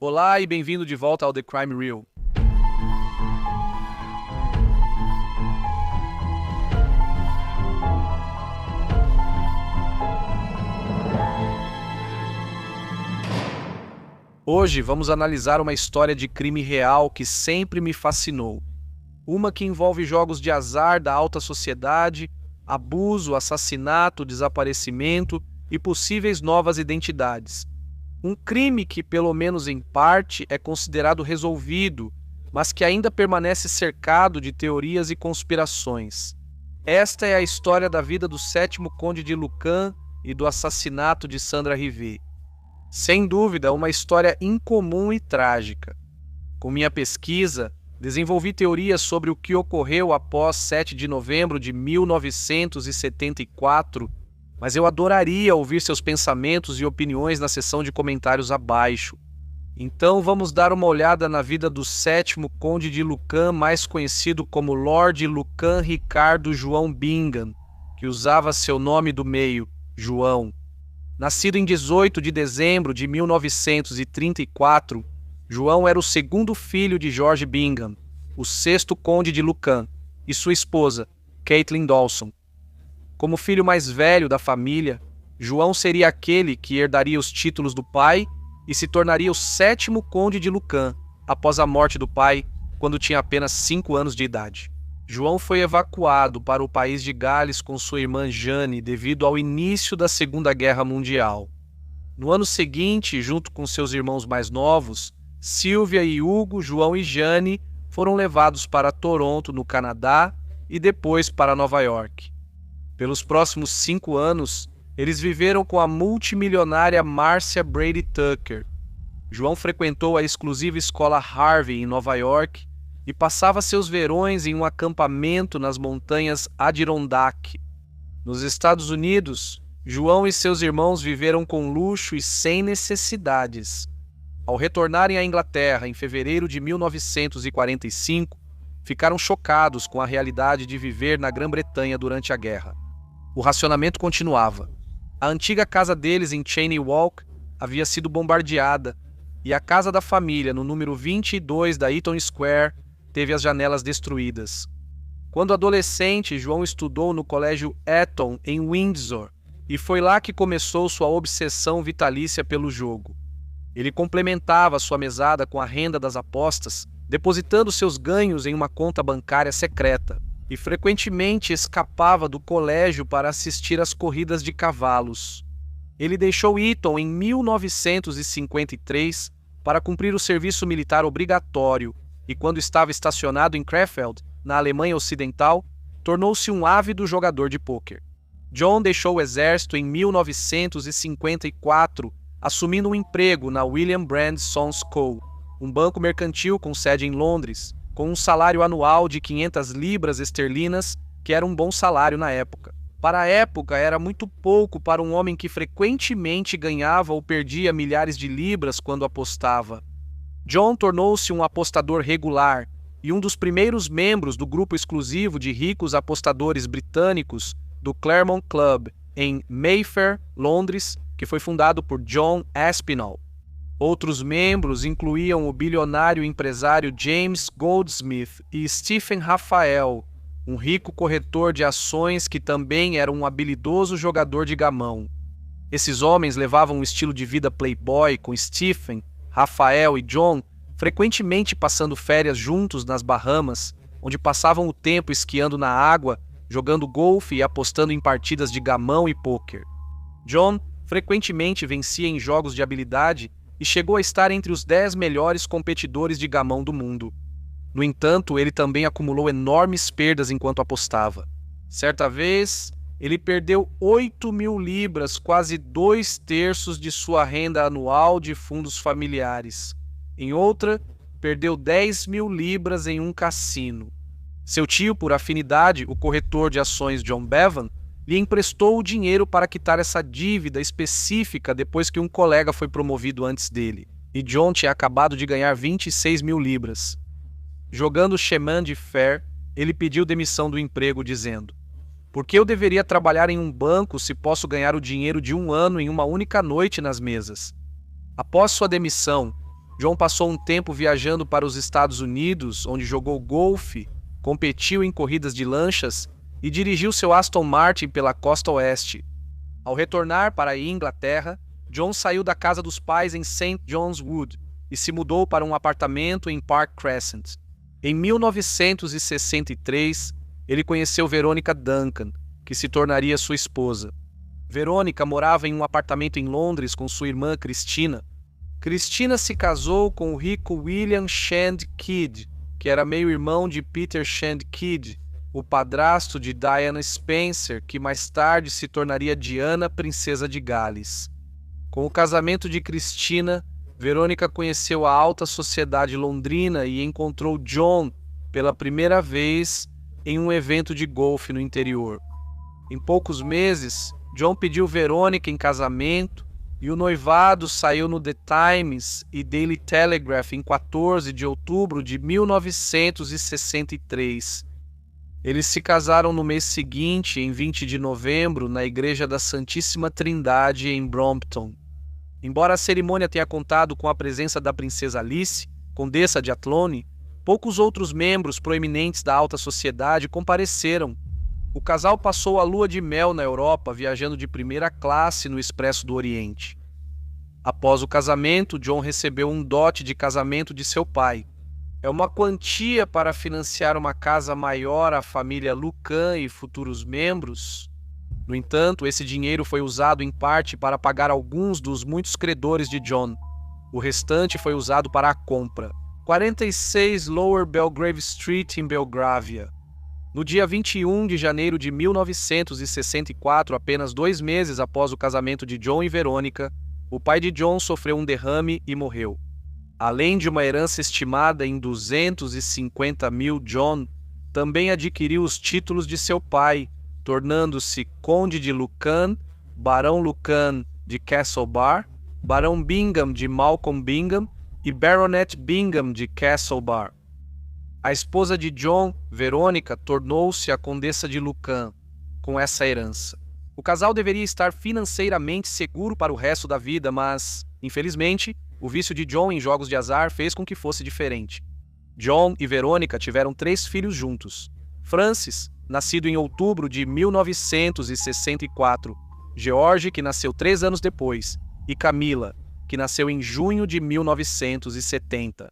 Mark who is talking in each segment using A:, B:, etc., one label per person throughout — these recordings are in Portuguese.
A: Olá e bem-vindo de volta ao The Crime Reel. Hoje vamos analisar uma história de crime real que sempre me fascinou. Uma que envolve jogos de azar da alta sociedade, abuso, assassinato, desaparecimento e possíveis novas identidades. Um crime que, pelo menos em parte, é considerado resolvido, mas que ainda permanece cercado de teorias e conspirações. Esta é a história da vida do sétimo Conde de Lucan e do assassinato de Sandra Rivet. Sem dúvida, uma história incomum e trágica. Com minha pesquisa, desenvolvi teorias sobre o que ocorreu após 7 de novembro de 1974, mas eu adoraria ouvir seus pensamentos e opiniões na seção de comentários abaixo. Então vamos dar uma olhada na vida do sétimo Conde de Lucan, mais conhecido como Lord Lucan Ricardo João Bingham, que usava seu nome do meio, João. Nascido em 18 de dezembro de 1934, João era o segundo filho de George Bingham, o sexto Conde de Lucan, e sua esposa, Caitlin Dawson. Como filho mais velho da família, João seria aquele que herdaria os títulos do pai e se tornaria o sétimo Conde de Lucan, após a morte do pai, quando tinha apenas 5 anos de idade. João foi evacuado para o país de Gales com sua irmã Jane devido ao início da Segunda Guerra Mundial. No ano seguinte, junto com seus irmãos mais novos, Sylvia e Hugo, João e Jane foram levados para Toronto, no Canadá, e depois para Nova York. Pelos próximos 5 anos, eles viveram com a multimilionária Marcia Brady Tucker. João frequentou a exclusiva escola Harvey em Nova York e passava seus verões em um acampamento nas montanhas Adirondack. Nos Estados Unidos, João e seus irmãos viveram com luxo e sem necessidades. Ao retornarem à Inglaterra em fevereiro de 1945, ficaram chocados com a realidade de viver na Grã-Bretanha durante a guerra. O racionamento continuava. A antiga casa deles em Cheyne Walk havia sido bombardeada e a casa da família, no número 22 da Eaton Square, teve as janelas destruídas. Quando adolescente, João estudou no colégio Eton, em Windsor, e foi lá que começou sua obsessão vitalícia pelo jogo. Ele complementava sua mesada com a renda das apostas, depositando seus ganhos em uma conta bancária secreta, e frequentemente escapava do colégio para assistir às corridas de cavalos. Ele deixou Eton em 1953 para cumprir o serviço militar obrigatório e, quando estava estacionado em Krefeld, na Alemanha Ocidental, tornou-se um ávido jogador de pôquer. John deixou o exército em 1954, assumindo um emprego na William Brand Sons Co., um banco mercantil com sede em Londres, com um salário anual de 500 libras esterlinas, que era um bom salário na época. Para a época, era muito pouco para um homem que frequentemente ganhava ou perdia milhares de libras quando apostava. John tornou-se um apostador regular e um dos primeiros membros do grupo exclusivo de ricos apostadores britânicos do Claremont Club, em Mayfair, Londres, que foi fundado por John Aspinall. Outros membros incluíam o bilionário empresário James Goldsmith e Stephen Raphael, um rico corretor de ações que também era um habilidoso jogador de gamão. Esses homens levavam um estilo de vida playboy, com Stephen, Rafael e John frequentemente passando férias juntos nas Bahamas, onde passavam o tempo esquiando na água, jogando golfe e apostando em partidas de gamão e pôquer. John frequentemente vencia em jogos de habilidade e chegou a estar entre os 10 melhores competidores de gamão do mundo. No entanto, ele também acumulou enormes perdas enquanto apostava. Certa vez, ele perdeu 8.000 libras, quase 2/3 de sua renda anual de fundos familiares. Em outra, perdeu 10.000 libras em um cassino. Seu tio, por afinidade, o corretor de ações John Bevan, lhe emprestou o dinheiro para quitar essa dívida específica depois que um colega foi promovido antes dele, e John tinha acabado de ganhar 26.000 libras. Jogando chemin de fer, ele pediu demissão do emprego, dizendo: "Por que eu deveria trabalhar em um banco se posso ganhar o dinheiro de um ano em uma única noite nas mesas?" Após sua demissão, John passou um tempo viajando para os Estados Unidos, onde jogou golfe, competiu em corridas de lanchas e dirigiu seu Aston Martin pela costa oeste. Ao retornar para a Inglaterra, John saiu da casa dos pais em St. John's Wood e se mudou para um apartamento em Park Crescent. Em 1963, ele conheceu Veronica Duncan, que se tornaria sua esposa. Veronica morava em um apartamento em Londres com sua irmã Christina. Christina se casou com o rico William Shand Kidd, que era meio-irmão de Peter Shand Kidd, o padrasto de Diana Spencer, que mais tarde se tornaria Diana, princesa de Gales. Com o casamento de Christina, Veronica conheceu a alta sociedade londrina e encontrou John pela primeira vez em um evento de golfe no interior. Em poucos meses, John pediu Veronica em casamento e o noivado saiu no The Times e Daily Telegraph em 14 de outubro de 1963. Eles se casaram no mês seguinte, em 20 de novembro, na Igreja da Santíssima Trindade, em Brompton. Embora a cerimônia tenha contado com a presença da princesa Alice, condessa de Athlone, poucos outros membros proeminentes da alta sociedade compareceram. O casal passou a lua de mel na Europa, viajando de primeira classe no Expresso do Oriente. Após o casamento, John recebeu um dote de casamento de seu pai. É uma quantia para financiar uma casa maior à família Lucan e futuros membros. No entanto, esse dinheiro foi usado em parte para pagar alguns dos muitos credores de John. O restante foi usado para a compra. 46 Lower Belgrave Street, em Belgravia. No dia 21 de janeiro de 1964, apenas 2 meses após o casamento de John e Veronica, o pai de John sofreu um derrame e morreu. Além de uma herança estimada em 250 mil, John também adquiriu os títulos de seu pai, tornando-se Conde de Lucan, Barão Lucan de Castlebar, Barão Bingham de Malcolm Bingham e Baronet Bingham de Castlebar. A esposa de John, Veronica, tornou-se a Condessa de Lucan, com essa herança. O casal deveria estar financeiramente seguro para o resto da vida, mas, infelizmente, o vício de John em jogos de azar fez com que fosse diferente. John e Veronica tiveram 3 filhos juntos. Francis, nascido em outubro de 1964, George, que nasceu 3 anos depois, e Camila, que nasceu em junho de 1970.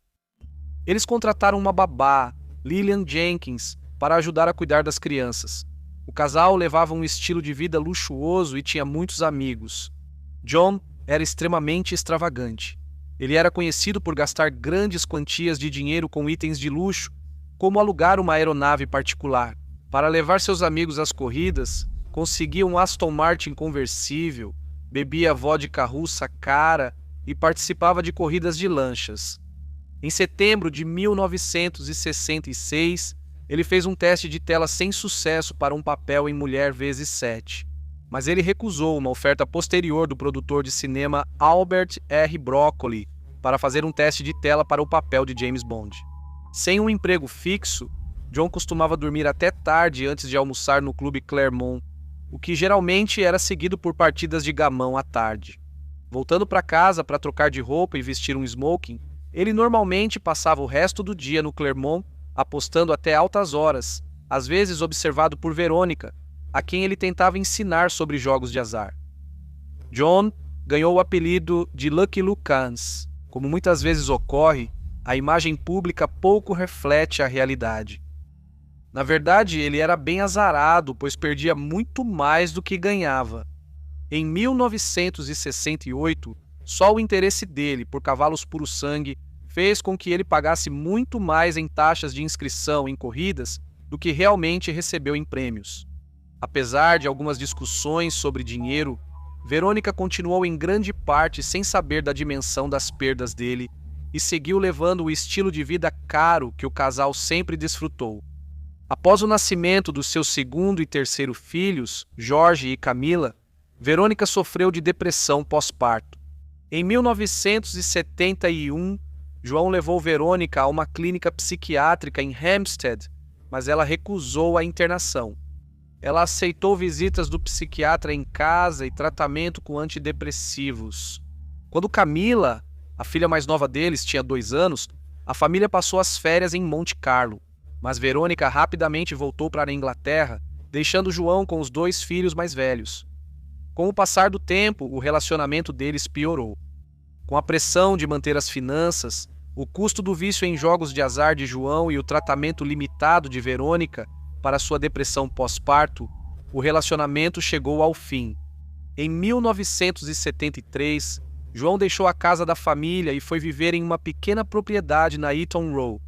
A: Eles contrataram uma babá, Lillian Jenkins, para ajudar a cuidar das crianças. O casal levava um estilo de vida luxuoso e tinha muitos amigos. John era extremamente extravagante. Ele era conhecido por gastar grandes quantias de dinheiro com itens de luxo, como alugar uma aeronave particular. Para levar seus amigos às corridas, conseguia um Aston Martin conversível, bebia vodka russa cara e participava de corridas de lanchas. Em setembro de 1966, ele fez um teste de tela sem sucesso para um papel em Mulher vezes 7, mas ele recusou uma oferta posterior do produtor de cinema Albert R. Broccoli para fazer um teste de tela para o papel de James Bond. Sem um emprego fixo, John costumava dormir até tarde antes de almoçar no Clube Claremont, o que geralmente era seguido por partidas de gamão à tarde. Voltando para casa para trocar de roupa e vestir um smoking, ele normalmente passava o resto do dia no Claremont, apostando até altas horas, às vezes observado por Veronica, a quem ele tentava ensinar sobre jogos de azar. John ganhou o apelido de Lucky Lucans. Como muitas vezes ocorre, a imagem pública pouco reflete a realidade. Na verdade, ele era bem azarado, pois perdia muito mais do que ganhava. Em 1968, só o interesse dele por cavalos puro-sangue fez com que ele pagasse muito mais em taxas de inscrição em corridas do que realmente recebeu em prêmios. Apesar de algumas discussões sobre dinheiro, Veronica continuou em grande parte sem saber da dimensão das perdas dele e seguiu levando o estilo de vida caro que o casal sempre desfrutou. Após o nascimento dos seus segundo e terceiro filhos, Jorge e Camila, Verônica sofreu de depressão pós-parto. Em 1971, João levou Verônica a uma clínica psiquiátrica em Hampstead, mas ela recusou a internação. Ela aceitou visitas do psiquiatra em casa e tratamento com antidepressivos. Quando Camila, a filha mais nova deles tinha 2 anos, a família passou as férias em Monte Carlo, mas Verônica rapidamente voltou para a Inglaterra, deixando João com os 2 filhos mais velhos. Com o passar do tempo, o relacionamento deles piorou. Com a pressão de manter as finanças, o custo do vício em jogos de azar de João e o tratamento limitado de Verônica para sua depressão pós-parto, o relacionamento chegou ao fim. Em 1973, João deixou a casa da família e foi viver em uma pequena propriedade na Eaton Row.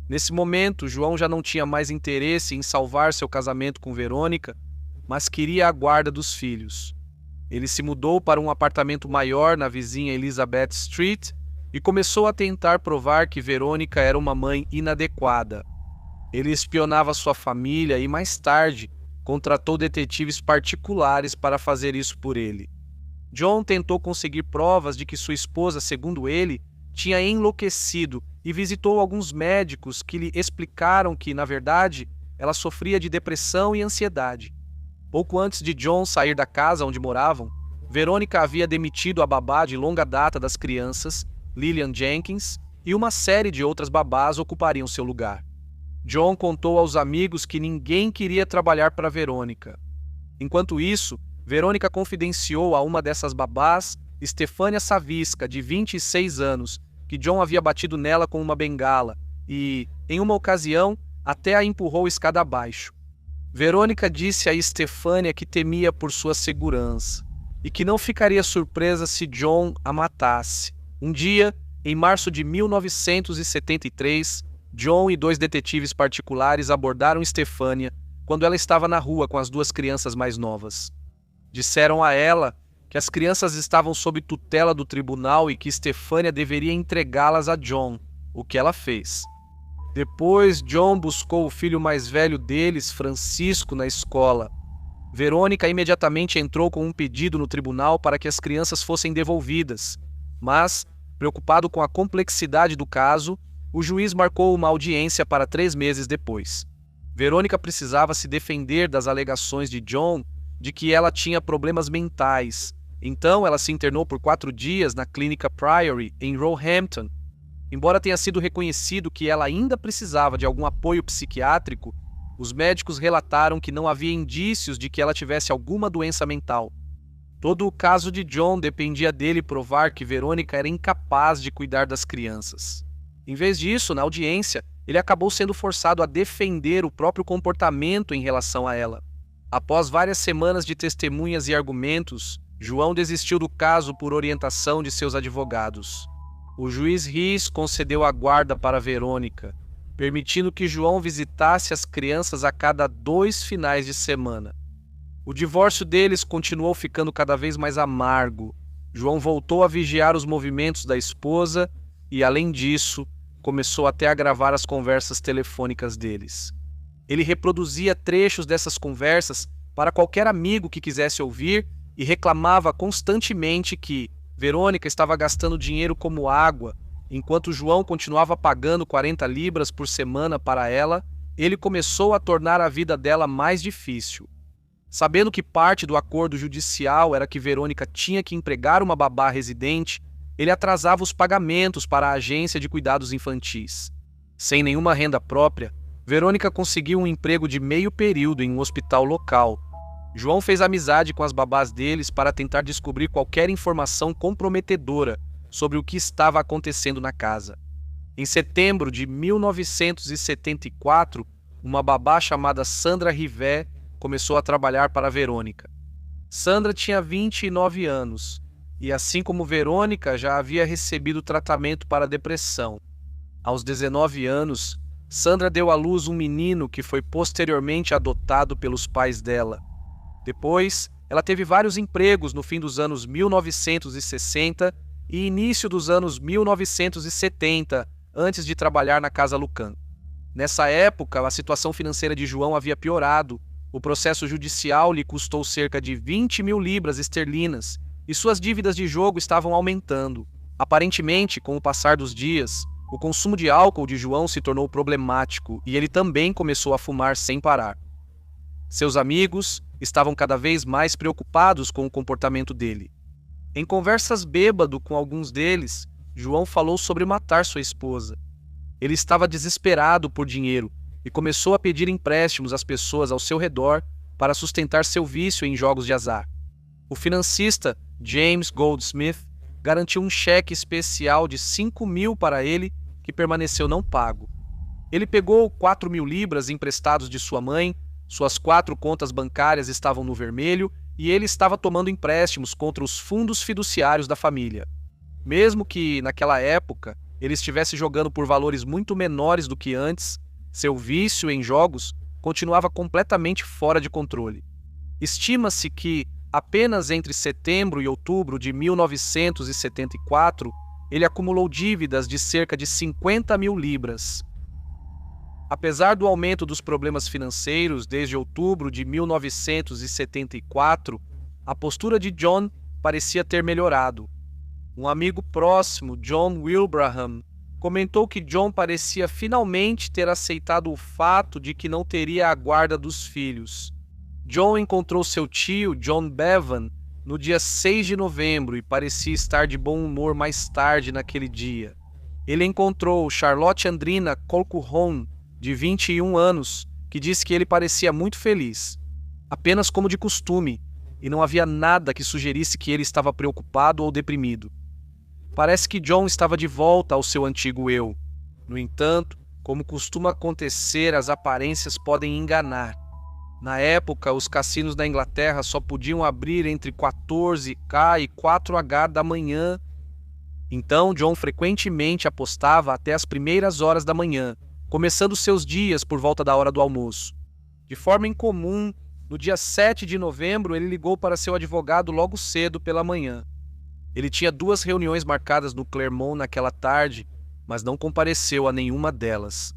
A: Nesse momento, João já não tinha mais interesse em salvar seu casamento com Verônica, mas queria a guarda dos filhos. Ele se mudou para um apartamento maior na vizinha Elizabeth Street e começou a tentar provar que Verônica era uma mãe inadequada. Ele espionava sua família e, mais tarde, contratou detetives particulares para fazer isso por ele. John tentou conseguir provas de que sua esposa, segundo ele, tinha enlouquecido e visitou alguns médicos que lhe explicaram que, na verdade, ela sofria de depressão e ansiedade. Pouco antes de John sair da casa onde moravam, Verônica havia demitido a babá de longa data das crianças, Lillian Jenkins, e uma série de outras babás ocupariam seu lugar. John contou aos amigos que ninguém queria trabalhar para Verônica. Enquanto isso, Verônica confidenciou a uma dessas babás, Stefania Saviska, de 26 anos, que John havia batido nela com uma bengala e, em uma ocasião, até a empurrou escada abaixo. Verônica disse a Stefania que temia por sua segurança e que não ficaria surpresa se John a matasse. Um dia, em março de 1973, John e 2 detetives particulares abordaram Stefania quando ela estava na rua com as 2 crianças mais novas. Disseram a ela que as crianças estavam sob tutela do tribunal e que Stefania deveria entregá-las a John, o que ela fez. Depois, John buscou o filho mais velho deles, Francisco, na escola. Verônica imediatamente entrou com um pedido no tribunal para que as crianças fossem devolvidas, mas, preocupado com a complexidade do caso, o juiz marcou uma audiência para 3 meses depois. Verônica precisava se defender das alegações de John de que ela tinha problemas mentais, então ela se internou por 4 dias na clínica Priory, em Roehampton. Embora tenha sido reconhecido que ela ainda precisava de algum apoio psiquiátrico, os médicos relataram que não havia indícios de que ela tivesse alguma doença mental. Todo o caso de John dependia dele provar que Verônica era incapaz de cuidar das crianças. Em vez disso, na audiência, ele acabou sendo forçado a defender o próprio comportamento em relação a ela. Após várias semanas de testemunhas e argumentos, João desistiu do caso por orientação de seus advogados. O juiz Riis concedeu a guarda para Verônica, permitindo que João visitasse as crianças a cada 2 finais de semana. O divórcio deles continuou ficando cada vez mais amargo. João voltou a vigiar os movimentos da esposa e, além disso, começou até a gravar as conversas telefônicas deles. Ele reproduzia trechos dessas conversas para qualquer amigo que quisesse ouvir e reclamava constantemente que Verônica estava gastando dinheiro como água. Enquanto João continuava pagando 40 libras por semana para ela, ele começou a tornar a vida dela mais difícil. Sabendo que parte do acordo judicial era que Verônica tinha que empregar uma babá residente, ele atrasava os pagamentos para a agência de cuidados infantis. Sem nenhuma renda própria, Verônica conseguiu um emprego de meio período em um hospital local. João fez amizade com as babás deles para tentar descobrir qualquer informação comprometedora sobre o que estava acontecendo na casa. Em setembro de 1974, uma babá chamada Sandra Rivet começou a trabalhar para Verônica. Sandra tinha 29 anos e, assim como Verônica, já havia recebido tratamento para depressão. Aos 19 anos, Sandra deu à luz um menino que foi posteriormente adotado pelos pais dela. Depois, ela teve vários empregos no fim dos anos 1960 e início dos anos 1970, antes de trabalhar na Casa Lucan. Nessa época, a situação financeira de João havia piorado. O processo judicial lhe custou cerca de 20 mil libras esterlinas e suas dívidas de jogo estavam aumentando. Aparentemente, com o passar dos dias, o consumo de álcool de João se tornou problemático e ele também começou a fumar sem parar. Seus amigos estavam cada vez mais preocupados com o comportamento dele. Em conversas bêbado com alguns deles, João falou sobre matar sua esposa. Ele estava desesperado por dinheiro e começou a pedir empréstimos às pessoas ao seu redor para sustentar seu vício em jogos de azar. O financista James Goldsmith garantiu um cheque especial de 5.000 para ele, que permaneceu não pago. Ele pegou 4.000 libras emprestados de sua mãe, suas 4 contas bancárias estavam no vermelho e ele estava tomando empréstimos contra os fundos fiduciários da família. Mesmo que, naquela época, ele estivesse jogando por valores muito menores do que antes, seu vício em jogos continuava completamente fora de controle. Estima-se que, apenas entre setembro e outubro de 1974, ele acumulou dívidas de cerca de 50.000 libras. Apesar do aumento dos problemas financeiros desde outubro de 1974, a postura de John parecia ter melhorado. Um amigo próximo, John Wilbraham, comentou que John parecia finalmente ter aceitado o fato de que não teria a guarda dos filhos. John encontrou seu tio, John Bevan, no dia 6 de novembro e parecia estar de bom humor mais tarde naquele dia. Ele encontrou Charlotte Andrina Colquhoun, de 21 anos, que disse que ele parecia muito feliz, apenas como de costume, e não havia nada que sugerisse que ele estava preocupado ou deprimido. Parece que John estava de volta ao seu antigo eu. No entanto, como costuma acontecer, as aparências podem enganar. Na época, os cassinos da Inglaterra só podiam abrir entre 14h e 4h da manhã. Então, John frequentemente apostava até as primeiras horas da manhã, começando seus dias por volta da hora do almoço. De forma incomum, no dia 7 de novembro, ele ligou para seu advogado logo cedo pela manhã. Ele tinha 2 reuniões marcadas no Clermont naquela tarde, mas não compareceu a nenhuma delas.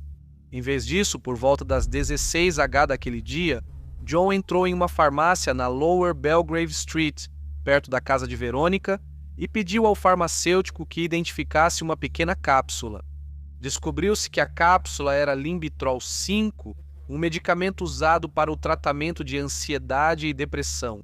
A: Em vez disso, por volta das 16h daquele dia, John entrou em uma farmácia na Lower Belgrave Street, perto da casa de Verônica, e pediu ao farmacêutico que identificasse uma pequena cápsula. Descobriu-se que a cápsula era Limbitrol 5, um medicamento usado para o tratamento de ansiedade e depressão.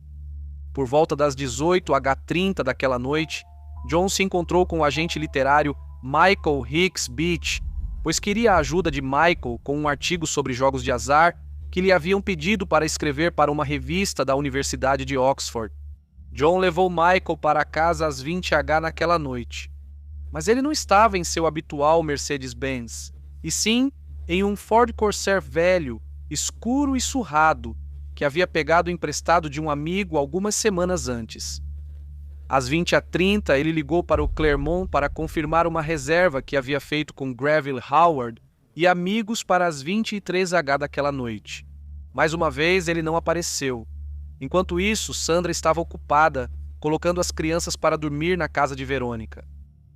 A: Por volta das 18h30 daquela noite, John se encontrou com o agente literário Michael Hicks Beach, pois queria a ajuda de Michael com um artigo sobre jogos de azar que lhe haviam pedido para escrever para uma revista da Universidade de Oxford. John levou Michael para casa às 20h naquela noite. Mas ele não estava em seu habitual Mercedes-Benz, e sim em um Ford Corsair velho, escuro e surrado, que havia pegado emprestado de um amigo algumas semanas antes. Às 20h30, ele ligou para o Clermont para confirmar uma reserva que havia feito com Greville Howard e amigos para as 23h daquela noite. Mais uma vez, ele não apareceu. Enquanto isso, Sandra estava ocupada, colocando as crianças para dormir na casa de Verônica.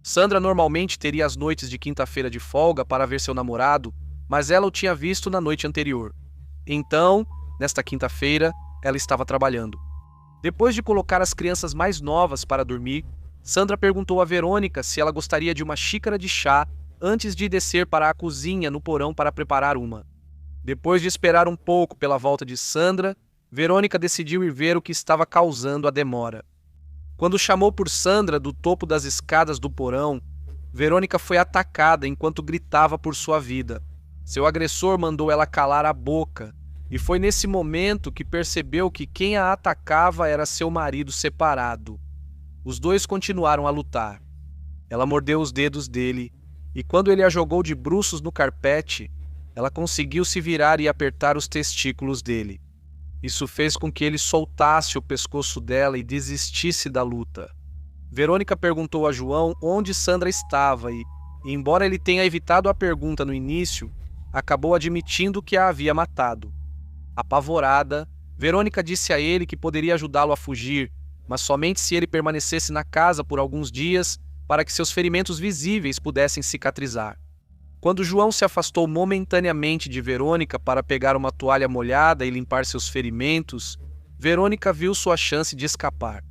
A: Sandra normalmente teria as noites de quinta-feira de folga para ver seu namorado, mas ela o tinha visto na noite anterior. Então, nesta quinta-feira, ela estava trabalhando. Depois de colocar as crianças mais novas para dormir, Sandra perguntou a Verônica se ela gostaria de uma xícara de chá antes de descer para a cozinha no porão para preparar uma. Depois de esperar um pouco pela volta de Sandra, Verônica decidiu ir ver o que estava causando a demora. Quando chamou por Sandra do topo das escadas do porão, Verônica foi atacada enquanto gritava por sua vida. Seu agressor mandou ela calar a boca, e foi nesse momento que percebeu que quem a atacava era seu marido separado. Os dois continuaram a lutar. Ela mordeu os dedos dele, e quando ele a jogou de bruços no carpete, ela conseguiu se virar e apertar os testículos dele. Isso fez com que ele soltasse o pescoço dela e desistisse da luta. Verônica perguntou a João onde Sandra estava e, embora ele tenha evitado a pergunta no início, acabou admitindo que a havia matado. Apavorada, Verônica disse a ele que poderia ajudá-lo a fugir, mas somente se ele permanecesse na casa por alguns dias para que seus ferimentos visíveis pudessem cicatrizar. Quando João se afastou momentaneamente de Verônica para pegar uma toalha molhada e limpar seus ferimentos, Verônica viu sua chance de escapar.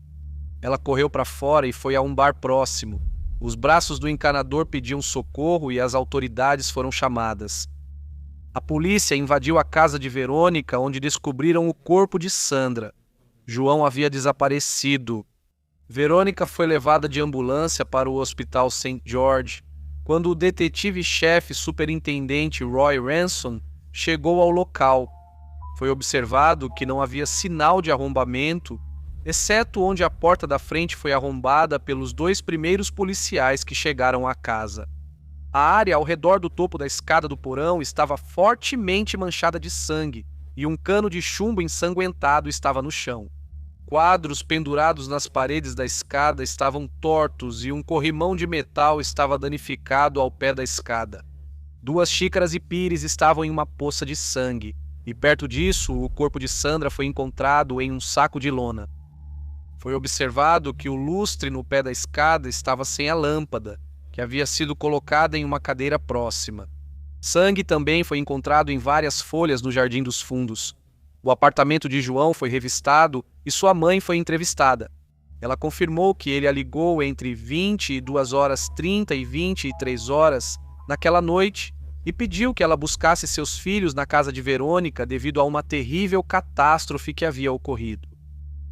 A: Ela correu para fora e foi a um bar próximo. Os braços do encanador pediam socorro e as autoridades foram chamadas. A polícia invadiu a casa de Verônica, onde descobriram o corpo de Sandra. João havia desaparecido. Verônica foi levada de ambulância para o Hospital St. George quando o detetive-chefe superintendente Roy Ransom chegou ao local. Foi observado que não havia sinal de arrombamento, exceto onde a porta da frente foi arrombada pelos 2 primeiros policiais que chegaram à casa. A área ao redor do topo da escada do porão estava fortemente manchada de sangue e um cano de chumbo ensanguentado estava no chão. Quadros pendurados nas paredes da escada estavam tortos e um corrimão de metal estava danificado ao pé da escada. 2 xícaras e pires estavam em uma poça de sangue, e perto disso o corpo de Sandra foi encontrado em um saco de lona. Foi observado que o lustre no pé da escada estava sem a lâmpada, que havia sido colocada em uma cadeira próxima. Sangue também foi encontrado em várias folhas no Jardim dos Fundos. O apartamento de João foi revistado e sua mãe foi entrevistada. Ela confirmou que ele a ligou entre 22h30 e 23h naquela noite e pediu que ela buscasse seus filhos na casa de Verônica devido a uma terrível catástrofe que havia ocorrido.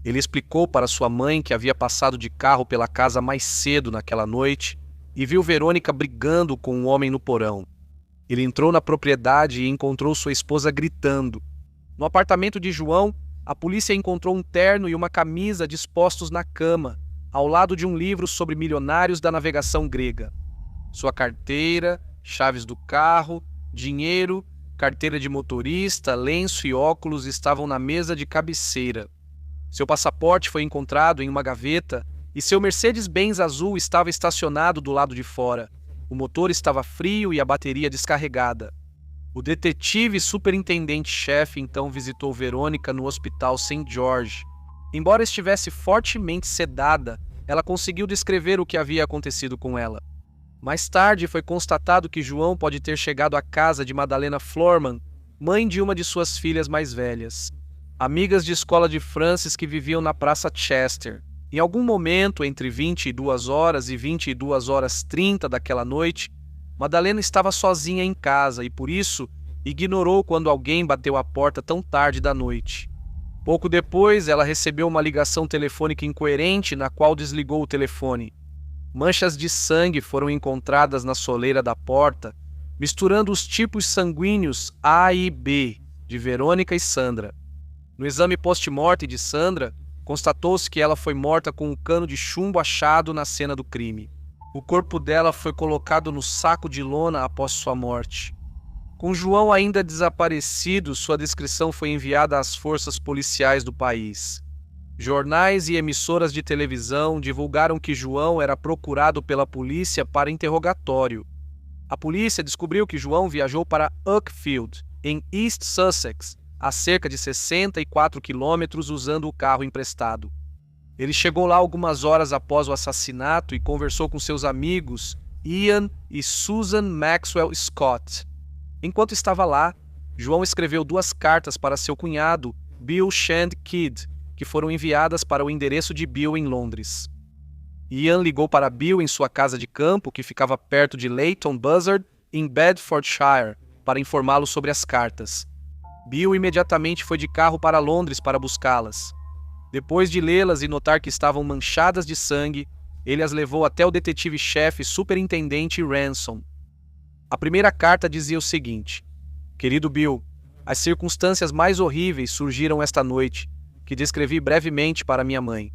A: Ele explicou para sua mãe que havia passado de carro pela casa mais cedo naquela noite e viu Verônica brigando com um homem no porão. Ele entrou na propriedade e encontrou sua esposa gritando. No apartamento de João, a polícia encontrou um terno e uma camisa dispostos na cama, ao lado de um livro sobre milionários da navegação grega. Sua carteira, chaves do carro, dinheiro, carteira de motorista, lenço e óculos estavam na mesa de cabeceira. Seu passaporte foi encontrado em uma gaveta e seu Mercedes-Benz azul estava estacionado do lado de fora. O motor estava frio e a bateria descarregada. O detetive superintendente-chefe então visitou Verônica no Hospital St. George. Embora estivesse fortemente sedada, ela conseguiu descrever o que havia acontecido com ela. Mais tarde foi constatado que João pode ter chegado à casa de Madalena Florman, mãe de uma de suas filhas mais velhas. Amigas de escola de Francis que viviam na Praça Chester. Em algum momento, entre 22h e 22h30 daquela noite, Madalena estava sozinha em casa e, por isso, ignorou quando alguém bateu à porta tão tarde da noite. Pouco depois, ela recebeu uma ligação telefônica incoerente na qual desligou o telefone. Manchas de sangue foram encontradas na soleira da porta, misturando os tipos sanguíneos A e B de Verônica e Sandra. No exame post-mortem de Sandra, constatou-se que ela foi morta com um cano de chumbo achado na cena do crime. O corpo dela foi colocado no saco de lona após sua morte. Com João ainda desaparecido, sua descrição foi enviada às forças policiais do país. Jornais e emissoras de televisão divulgaram que João era procurado pela polícia para interrogatório. A polícia descobriu que João viajou para Uckfield, em East Sussex, a cerca de 64 quilômetros usando o carro emprestado. Ele chegou lá algumas horas após o assassinato e conversou com seus amigos Ian e Susan Maxwell Scott. Enquanto estava lá, João escreveu 2 cartas para seu cunhado, Bill Shand Kidd, que foram enviadas para o endereço de Bill em Londres. Ian ligou para Bill em sua casa de campo, que ficava perto de Leighton Buzzard, em Bedfordshire, para informá-lo sobre as cartas. Bill imediatamente foi de carro para Londres para buscá-las. Depois de lê-las e notar que estavam manchadas de sangue, ele as levou até o detetive-chefe superintendente Ransom. A primeira carta dizia o seguinte: Querido Bill, as circunstâncias mais horríveis surgiram esta noite, que descrevi brevemente para minha mãe.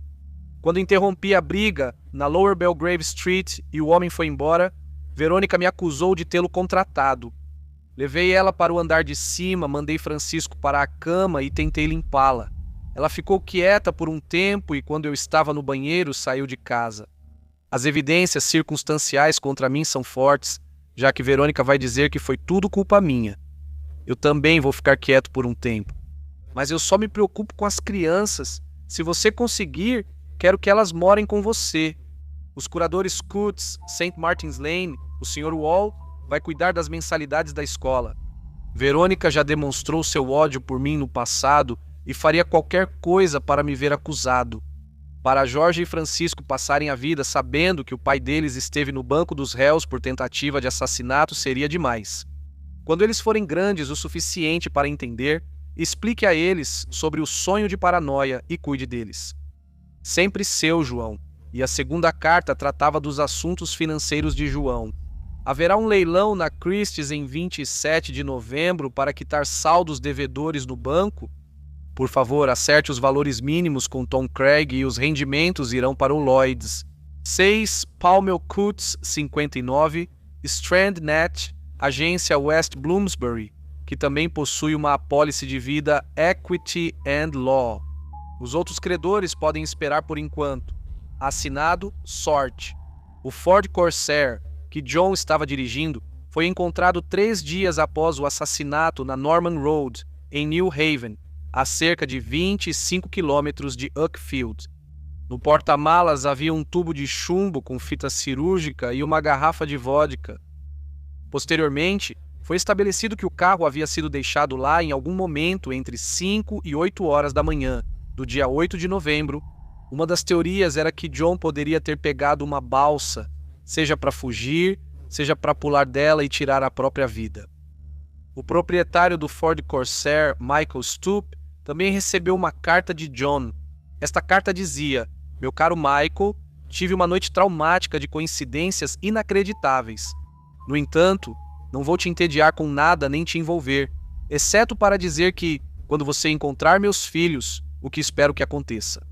A: Quando interrompi a briga na Lower Belgrave Street e o homem foi embora, Verônica me acusou de tê-lo contratado. Levei ela para o andar de cima, mandei Francisco para a cama e tentei limpá-la. Ela ficou quieta por um tempo e, quando eu estava no banheiro, saiu de casa. As evidências circunstanciais contra mim são fortes, já que Verônica vai dizer que foi tudo culpa minha. Eu também vou ficar quieto por um tempo. Mas eu só me preocupo com as crianças. Se você conseguir, quero que elas morem com você. Os curadores Coates, St. Martin's Lane, o Sr. Wall, vai cuidar das mensalidades da escola. Verônica já demonstrou seu ódio por mim no passado e faria qualquer coisa para me ver acusado. Para Jorge e Francisco passarem a vida sabendo que o pai deles esteve no banco dos réus por tentativa de assassinato seria demais. Quando eles forem grandes o suficiente para entender, explique a eles sobre o sonho de paranoia e cuide deles. Sempre seu, João. e a segunda carta tratava dos assuntos financeiros de João. Haverá um leilão na Christie's em 27 de novembro para quitar saldos devedores no banco? Por favor, acerte os valores mínimos com Tom Craig e os rendimentos irão para o Lloyds. 6 Palmer Coutts 59, Strand Net, agência West Bloomsbury, que também possui uma apólice de vida Equity and Law. Os outros credores podem esperar por enquanto. Assinado, Sorte. O Ford Corsair, que John estava dirigindo, foi encontrado 3 dias após o assassinato na Norman Road, em New Haven, a cerca de 25 quilômetros de Uckfield. No porta-malas havia um tubo de chumbo com fita cirúrgica e uma garrafa de vodka. Posteriormente, foi estabelecido que o carro havia sido deixado lá em algum momento entre 5 e 8 horas da manhã, do dia 8 de novembro. Uma das teorias era que John poderia ter pegado uma balsa, seja para fugir, seja para pular dela e tirar a própria vida. O proprietário do Ford Corsair, Michael Stoop, também recebeu uma carta de John. Esta carta dizia: "Meu caro Michael, tive uma noite traumática de coincidências inacreditáveis. No entanto, não vou te entediar com nada nem te envolver, exceto para dizer que, quando você encontrar meus filhos, o que espero que aconteça.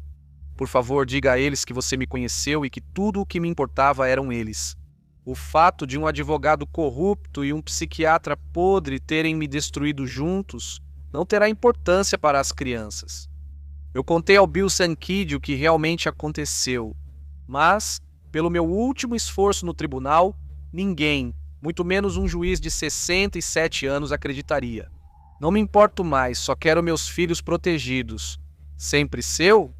A: Por favor, diga a eles que você me conheceu e que tudo o que me importava eram eles. O fato de um advogado corrupto e um psiquiatra podre terem me destruído juntos não terá importância para as crianças. Eu contei ao Bill Sankid o que realmente aconteceu, mas, pelo meu último esforço no tribunal, ninguém, muito menos um juiz de 67 anos, acreditaria. Não me importo mais, só quero meus filhos protegidos. Sempre seu?"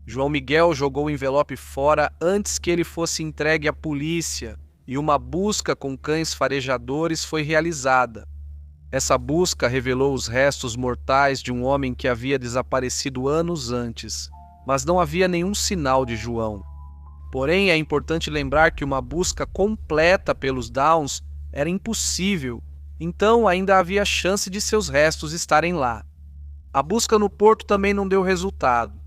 A: João Miguel jogou o envelope fora antes que ele fosse entregue à polícia e uma busca com cães farejadores foi realizada. Essa busca revelou os restos mortais de um homem que havia desaparecido anos antes, mas não havia nenhum sinal de João. Porém, é importante lembrar que uma busca completa pelos Downs era impossível, então ainda havia chance de seus restos estarem lá. A busca no porto também não deu resultado.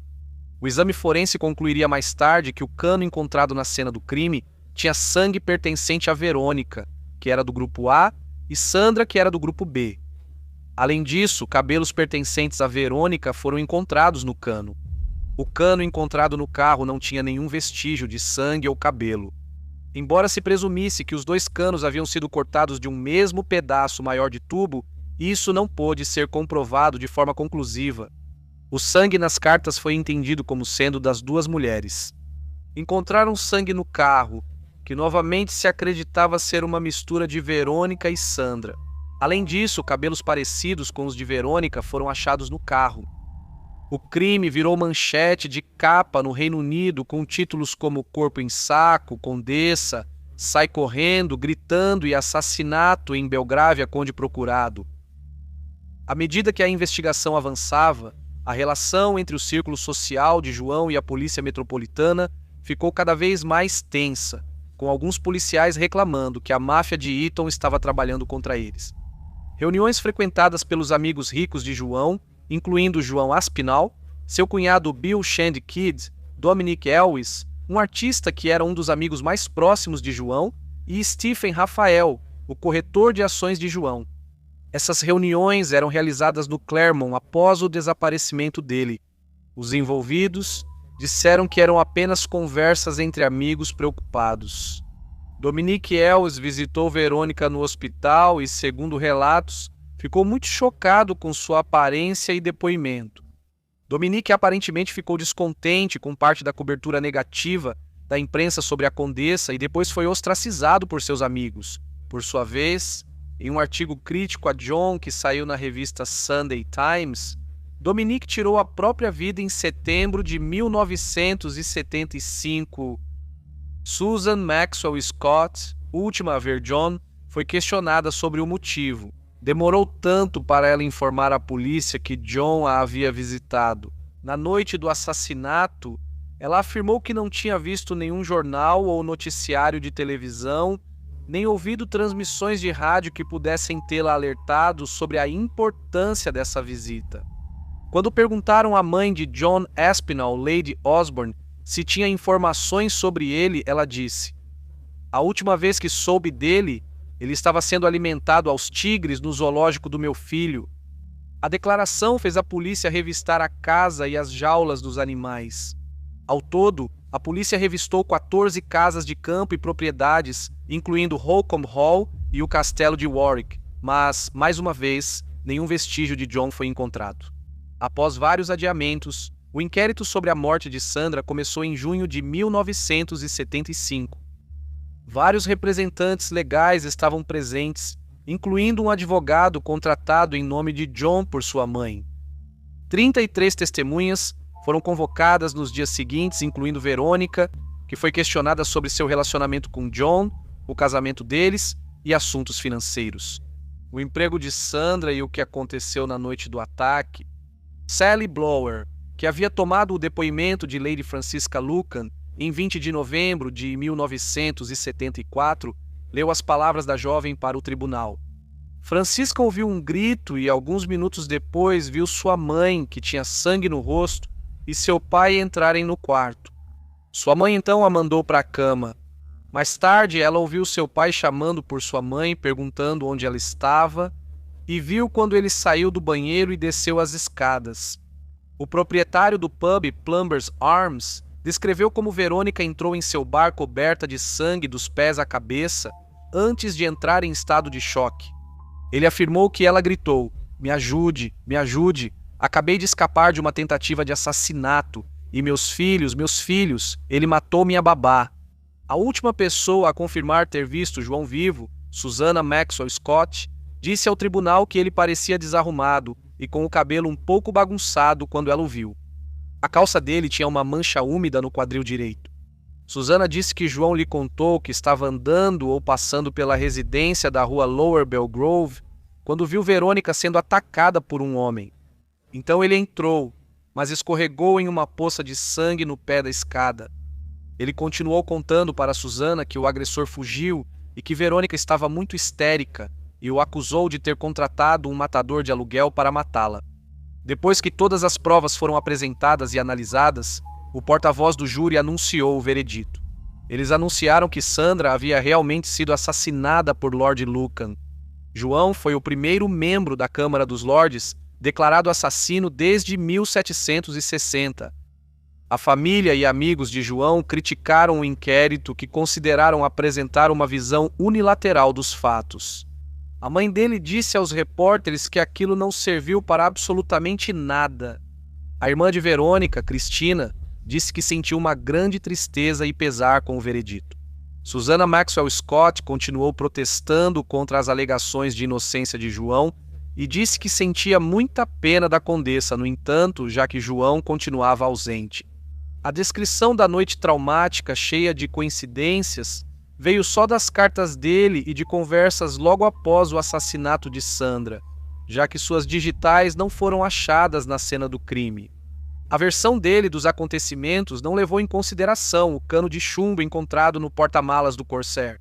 A: O exame forense concluiria mais tarde que o cano encontrado na cena do crime tinha sangue pertencente a Verônica, que era do grupo A, e Sandra, que era do grupo B. Além disso, cabelos pertencentes a Verônica foram encontrados no cano. O cano encontrado no carro não tinha nenhum vestígio de sangue ou cabelo. Embora se presumisse que os 2 canos haviam sido cortados de um mesmo pedaço maior de tubo, isso não pôde ser comprovado de forma conclusiva. O sangue nas cartas foi entendido como sendo das 2 mulheres. Encontraram sangue no carro, que novamente se acreditava ser uma mistura de Verônica e Sandra. Além disso, cabelos parecidos com os de Verônica foram achados no carro. O crime virou manchete de capa no Reino Unido com títulos como Corpo em Saco, Condessa, Sai Correndo, Gritando e Assassinato em Belgrávia, Conde Procurado. À medida que a investigação avançava, a relação entre o círculo social de João e a polícia metropolitana ficou cada vez mais tensa, com alguns policiais reclamando que a máfia de Eton estava trabalhando contra eles. Reuniões frequentadas pelos amigos ricos de João, incluindo João Aspinall, seu cunhado Bill Shandkid, Dominic Elwes, um artista que era um dos amigos mais próximos de João, e Stephen Rafael, o corretor de ações de João. Essas reuniões eram realizadas no Claremont após o desaparecimento dele. Os envolvidos disseram que eram apenas conversas entre amigos preocupados. Dominic Elwes visitou Verônica no hospital e, segundo relatos, ficou muito chocado com sua aparência e depoimento. Dominic aparentemente ficou descontente com parte da cobertura negativa da imprensa sobre a Condessa e depois foi ostracizado por seus amigos. Por sua vez, em um artigo crítico a John que saiu na revista Sunday Times, Dominic tirou a própria vida em setembro de 1975. Susan Maxwell Scott, última a ver John, foi questionada sobre o motivo. Demorou tanto para ela informar a polícia que John a havia visitado. Na noite do assassinato, ela afirmou que não tinha visto nenhum jornal ou noticiário de televisão, nem ouvido transmissões de rádio que pudessem tê-la alertado sobre a importância dessa visita. Quando perguntaram à mãe de John Aspinall, Lady Osborne, se tinha informações sobre ele, ela disse: "A última vez que soube dele, ele estava sendo alimentado aos tigres no zoológico do meu filho." A declaração fez a polícia revistar a casa e as jaulas dos animais. Ao todo, a polícia revistou 14 casas de campo e propriedades, incluindo Holcombe Hall e o castelo de Warwick, mas, mais uma vez, nenhum vestígio de John foi encontrado. Após vários adiamentos, o inquérito sobre a morte de Sandra começou em junho de 1975. Vários representantes legais estavam presentes, incluindo um advogado contratado em nome de John por sua mãe. 33 testemunhas foram convocadas nos dias seguintes, incluindo Verônica, que foi questionada sobre seu relacionamento com John, o casamento deles e assuntos financeiros. O emprego de Sandra e o que aconteceu na noite do ataque. Sally Blower, que havia tomado o depoimento de Lady Francisca Lucan em 20 de novembro de 1974, leu as palavras da jovem para o tribunal. Francisca ouviu um grito e, alguns minutos depois, viu sua mãe, que tinha sangue no rosto, e seu pai entrarem no quarto. Sua mãe então a mandou para a cama. Mais tarde, ela ouviu seu pai chamando por sua mãe, perguntando onde ela estava, e viu quando ele saiu do banheiro e desceu as escadas. O proprietário do pub Plumber's Arms descreveu como Verônica entrou em seu bar coberta de sangue dos pés à cabeça antes de entrar em estado de choque. Ele afirmou que ela gritou: "Me ajude, me ajude. Acabei de escapar de uma tentativa de assassinato. E meus filhos, ele matou minha babá." A última pessoa a confirmar ter visto João vivo, Susannah Maxwell Scott, disse ao tribunal que ele parecia desarrumado e com o cabelo um pouco bagunçado quando ela o viu. A calça dele tinha uma mancha úmida no quadril direito. Susannah disse que João lhe contou que estava andando ou passando pela residência da rua Lower Belgrove quando viu Verônica sendo atacada por um homem. Então ele entrou, mas escorregou em uma poça de sangue no pé da escada. Ele continuou contando para Susannah que o agressor fugiu e que Verônica estava muito histérica e o acusou de ter contratado um matador de aluguel para matá-la. Depois que todas as provas foram apresentadas e analisadas, o porta-voz do júri anunciou o veredito. Eles anunciaram que Sandra havia realmente sido assassinada por Lord Lucan. João foi o primeiro membro da Câmara dos Lordes declarado assassino desde 1760. A família e amigos de João criticaram o inquérito, que consideraram apresentar uma visão unilateral dos fatos. A mãe dele disse aos repórteres que aquilo não serviu para absolutamente nada. A irmã de Verônica, Cristina, disse que sentiu uma grande tristeza e pesar com o veredito. Susannah Maxwell Scott continuou protestando contra as alegações de inocência de João e disse que sentia muita pena da condessa, no entanto, já que João continuava ausente. A descrição da noite traumática, cheia de coincidências, veio só das cartas dele e de conversas logo após o assassinato de Sandra, já que suas digitais não foram achadas na cena do crime. A versão dele dos acontecimentos não levou em consideração o cano de chumbo encontrado no porta-malas do Corsair,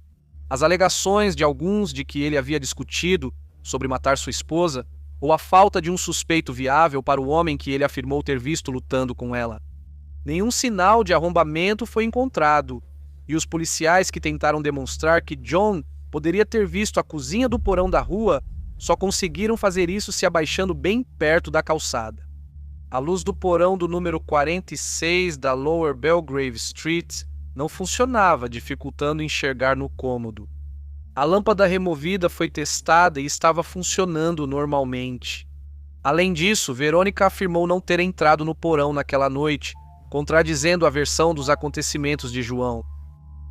A: as alegações de alguns de que ele havia discutido sobre matar sua esposa, ou a falta de um suspeito viável para o homem que ele afirmou ter visto lutando com ela. Nenhum sinal de arrombamento foi encontrado, e os policiais que tentaram demonstrar que John poderia ter visto a cozinha do porão da rua só conseguiram fazer isso se abaixando bem perto da calçada. A luz do porão do número 46 da Lower Belgrave Street não funcionava, dificultando enxergar no cômodo. A lâmpada removida foi testada e estava funcionando normalmente. Além disso, Verônica afirmou não ter entrado no porão naquela noite, contradizendo a versão dos acontecimentos de João.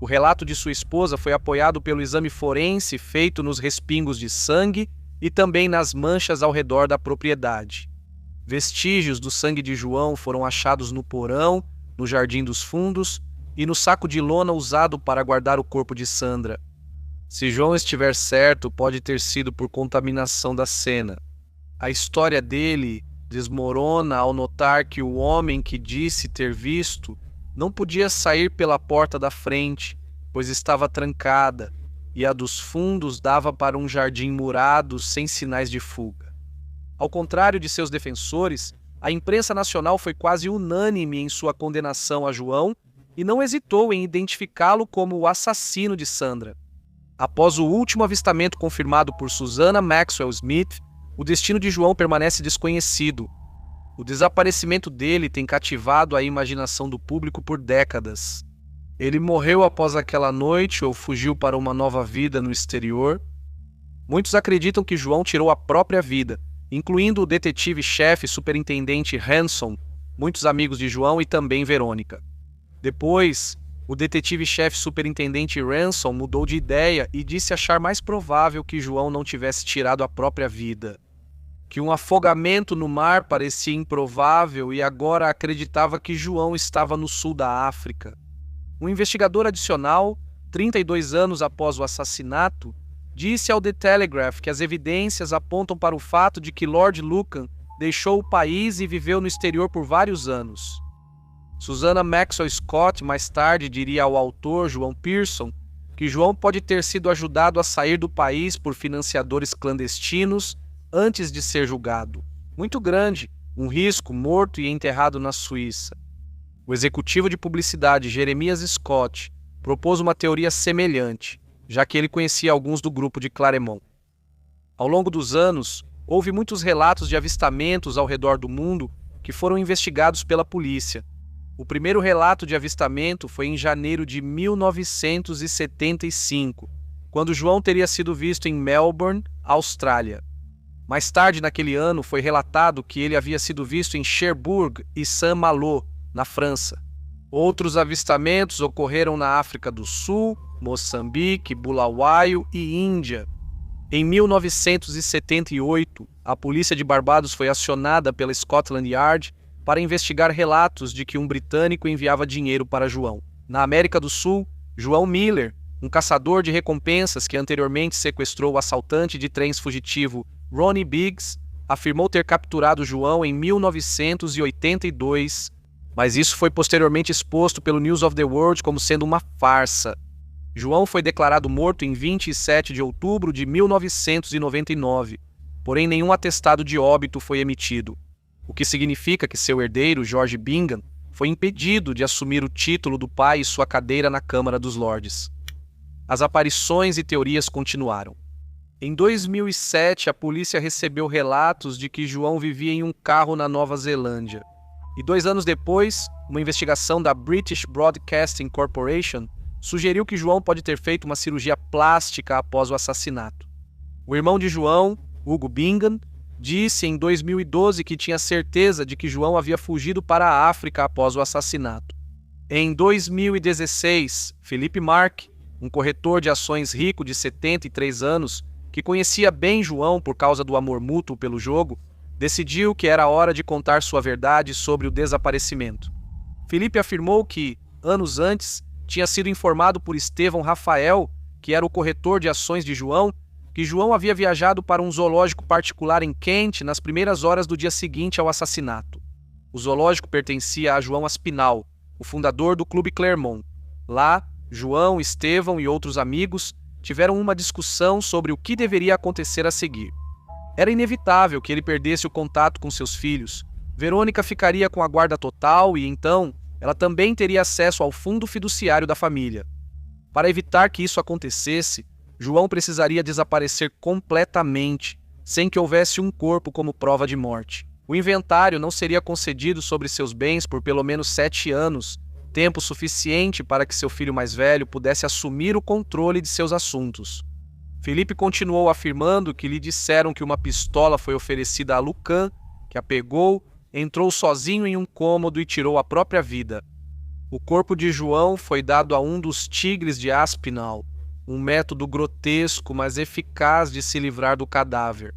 A: O relato de sua esposa foi apoiado pelo exame forense feito nos respingos de sangue e também nas manchas ao redor da propriedade. Vestígios do sangue de João foram achados no porão, no jardim dos fundos e no saco de lona usado para guardar o corpo de Sandra. Se João estiver certo, pode ter sido por contaminação da cena. A história dele desmorona ao notar que o homem que disse ter visto não podia sair pela porta da frente, pois estava trancada, e a dos fundos dava para um jardim murado sem sinais de fuga. Ao contrário de seus defensores, A imprensa nacional foi quase unânime em sua condenação a João e não hesitou em identificá-lo como o assassino de Sandra. Após o último avistamento confirmado por Susannah Maxwell Smith, o destino de João permanece desconhecido. O desaparecimento dele tem cativado a imaginação do público por décadas. Ele morreu após aquela noite ou fugiu para uma nova vida no exterior? Muitos acreditam que João tirou a própria vida, incluindo o detetive-chefe superintendente Hanson, muitos amigos de João e também Verônica. Depois, o detetive-chefe superintendente Ransom mudou de ideia e disse achar mais provável que João não tivesse tirado a própria vida. Que um afogamento no mar parecia improvável e agora acreditava que João estava no sul da África. Um investigador adicional, 32 anos após o assassinato, disse ao The Telegraph que as evidências apontam para o fato de que Lord Lucan deixou o país e viveu no exterior por vários anos. Susannah Maxwell Scott mais tarde diria ao autor João Pearson que João pode ter sido ajudado a sair do país por financiadores clandestinos antes de ser julgado. Muito grande, um risco, morto e enterrado na Suíça. O executivo de publicidade Jeremias Scott propôs uma teoria semelhante, já que ele conhecia alguns do grupo de Claremont. Ao longo dos anos, houve muitos relatos de avistamentos ao redor do mundo que foram investigados pela polícia. O primeiro relato de avistamento foi em janeiro de 1975, quando João teria sido visto em Melbourne, Austrália. Mais tarde naquele ano foi relatado que ele havia sido visto em Cherbourg e Saint-Malo, na França. Outros avistamentos ocorreram na África do Sul, Moçambique, Bulawaio e Índia. Em 1978, a polícia de Barbados foi acionada pela Scotland Yard para investigar relatos de que um britânico enviava dinheiro para João. Na América do Sul, João Miller, um caçador de recompensas que anteriormente sequestrou o assaltante de trens fugitivo Ronnie Biggs, afirmou ter capturado João em 1982, mas isso foi posteriormente exposto pelo News of the World como sendo uma farsa. João foi declarado morto em 27 de outubro de 1999, porém nenhum atestado de óbito foi emitido, o que significa que seu herdeiro, George Bingham, foi impedido de assumir o título do pai e sua cadeira na Câmara dos Lordes. As aparições e teorias continuaram. Em 2007, a polícia recebeu relatos de que João vivia em um carro na Nova Zelândia. E 2 anos depois, uma investigação da British Broadcasting Corporation sugeriu que João pode ter feito uma cirurgia plástica após o assassinato. O irmão de João, Hugo Bingham, disse em 2012 que tinha certeza de que João havia fugido para a África após o assassinato. Em 2016, Philippe Mark, um corretor de ações rico de 73 anos, que conhecia bem João por causa do amor mútuo pelo jogo, decidiu que era hora de contar sua verdade sobre o desaparecimento. Philippe afirmou que, anos antes, tinha sido informado por Estevão Rafael, que era o corretor de ações de João, que João havia viajado para um zoológico particular em Kent nas primeiras horas do dia seguinte ao assassinato. O zoológico pertencia a João Aspinall, o fundador do Clube Clermont. Lá, João, Estevão e outros amigos tiveram uma discussão sobre o que deveria acontecer a seguir. Era inevitável que ele perdesse o contato com seus filhos. Verônica ficaria com a guarda total e, então, ela também teria acesso ao fundo fiduciário da família. Para evitar que isso acontecesse, João precisaria desaparecer completamente, sem que houvesse um corpo como prova de morte. O inventário não seria concedido sobre seus bens por pelo menos 7 anos, tempo suficiente para que seu filho mais velho pudesse assumir o controle de seus assuntos. Philippe continuou afirmando que lhe disseram que uma pistola foi oferecida a Lucan, que a pegou, entrou sozinho em um cômodo e tirou a própria vida. O corpo de João foi dado a um dos tigres de Aspinall, um método grotesco, mas eficaz de se livrar do cadáver.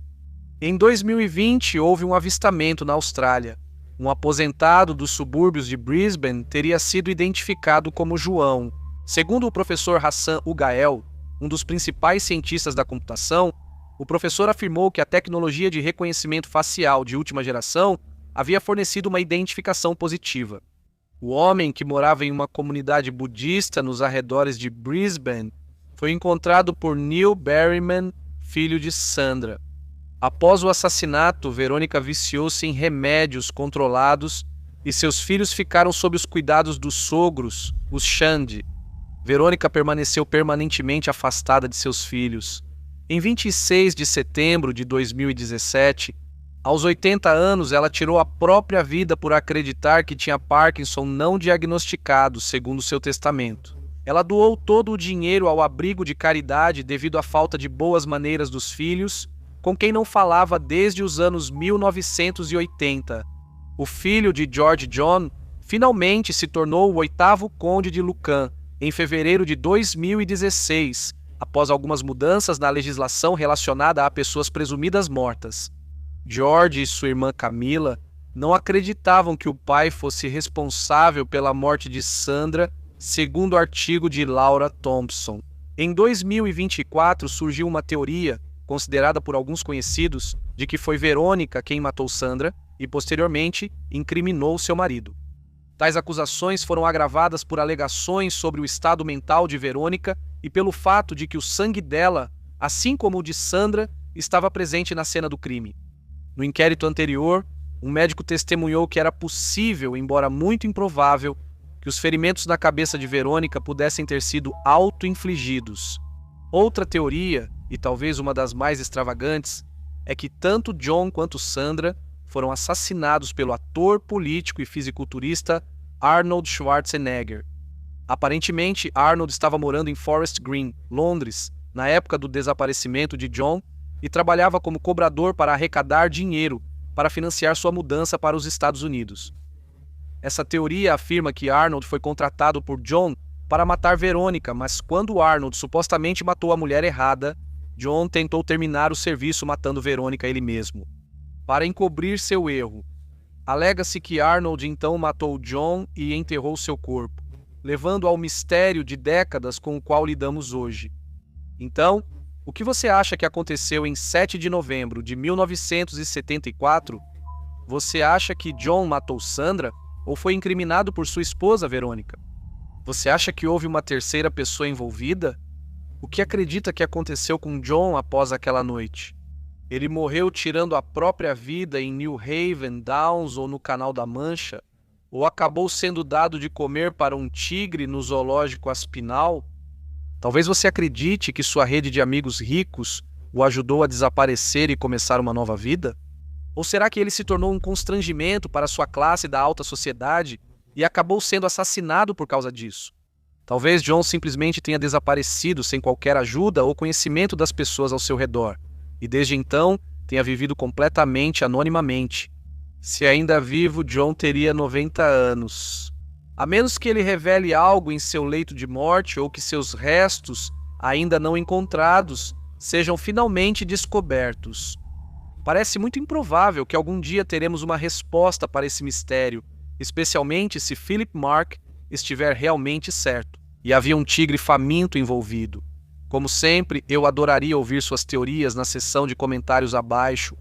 A: Em 2020, houve um avistamento na Austrália. Um aposentado dos subúrbios de Brisbane teria sido identificado como João. Segundo o professor Hassan Ugael, um dos principais cientistas da computação, o professor afirmou que a tecnologia de reconhecimento facial de última geração havia fornecido uma identificação positiva. O homem, que morava em uma comunidade budista nos arredores de Brisbane, foi encontrado por Neil Berryman, filho de Sandra. Após o assassinato, Verônica viciou-se em remédios controlados e seus filhos ficaram sob os cuidados dos sogros, os Shandy. Verônica permaneceu permanentemente afastada de seus filhos. Em 26 de setembro de 2017, aos 80 anos, ela tirou a própria vida por acreditar que tinha Parkinson não diagnosticado, segundo seu testamento. Ela doou todo o dinheiro ao abrigo de caridade devido à falta de boas maneiras dos filhos, com quem não falava desde os anos 1980. O filho de George John finalmente se tornou o 8º Conde de Lucan, em fevereiro de 2016, após algumas mudanças na legislação relacionada a pessoas presumidas mortas. George e sua irmã Camila não acreditavam que o pai fosse responsável pela morte de Sandra, segundo o artigo de Laura Thompson. Em 2024 surgiu uma teoria, considerada por alguns conhecidos, de que foi Verônica quem matou Sandra e, posteriormente, incriminou seu marido. Tais acusações foram agravadas por alegações sobre o estado mental de Verônica e pelo fato de que o sangue dela, assim como o de Sandra, estava presente na cena do crime. No inquérito anterior, um médico testemunhou que era possível, embora muito improvável, que os ferimentos na cabeça de Verônica pudessem ter sido auto-infligidos. Outra teoria, e talvez uma das mais extravagantes, é que tanto John quanto Sandra foram assassinados pelo ator, político e fisiculturista Arnold Schwarzenegger. Aparentemente, Arnold estava morando em Forest Green, Londres, na época do desaparecimento de John, e trabalhava como cobrador para arrecadar dinheiro para financiar sua mudança para os Estados Unidos. Essa teoria afirma que Arnold foi contratado por John para matar Verônica, mas quando Arnold supostamente matou a mulher errada, John tentou terminar o serviço matando Verônica ele mesmo. Para encobrir seu erro, alega-se que Arnold então matou John e enterrou seu corpo, levando ao mistério de décadas com o qual lidamos hoje. Então, o que você acha que aconteceu em 7 de novembro de 1974? Você acha que John matou Sandra ou foi incriminado por sua esposa, Verônica? Você acha que houve uma terceira pessoa envolvida? O que acredita que aconteceu com John após aquela noite? Ele morreu tirando a própria vida em New Haven, Downs ou no Canal da Mancha? Ou acabou sendo dado de comer para um tigre no zoológico Aspinall? Talvez você acredite que sua rede de amigos ricos o ajudou a desaparecer e começar uma nova vida? Ou será que ele se tornou um constrangimento para sua classe da alta sociedade e acabou sendo assassinado por causa disso? Talvez John simplesmente tenha desaparecido sem qualquer ajuda ou conhecimento das pessoas ao seu redor, e desde então tenha vivido completamente anonimamente. Se ainda vivo, John teria 90 anos. A menos que ele revele algo em seu leito de morte ou que seus restos, ainda não encontrados, sejam finalmente descobertos. Parece muito improvável que algum dia teremos uma resposta para esse mistério, especialmente se Philip Mark estiver realmente certo, e havia um tigre faminto envolvido. Como sempre, eu adoraria ouvir suas teorias na seção de comentários abaixo.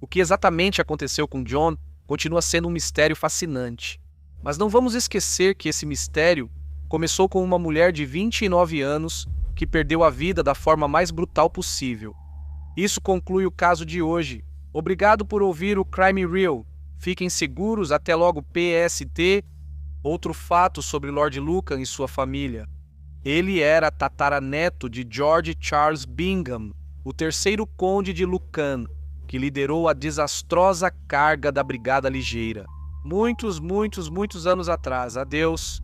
A: O que exatamente aconteceu com John continua sendo um mistério fascinante. Mas não vamos esquecer que esse mistério começou com uma mulher de 29 anos que perdeu a vida da forma mais brutal possível. Isso conclui o caso de hoje. Obrigado por ouvir o Crime Real. Fiquem seguros, até logo PST. Outro fato sobre Lord Lucan e sua família. Ele era tataraneto de George Charles Bingham, o 3º Conde de Lucan, que liderou a desastrosa carga da Brigada Ligeira. Muitos anos atrás. Adeus.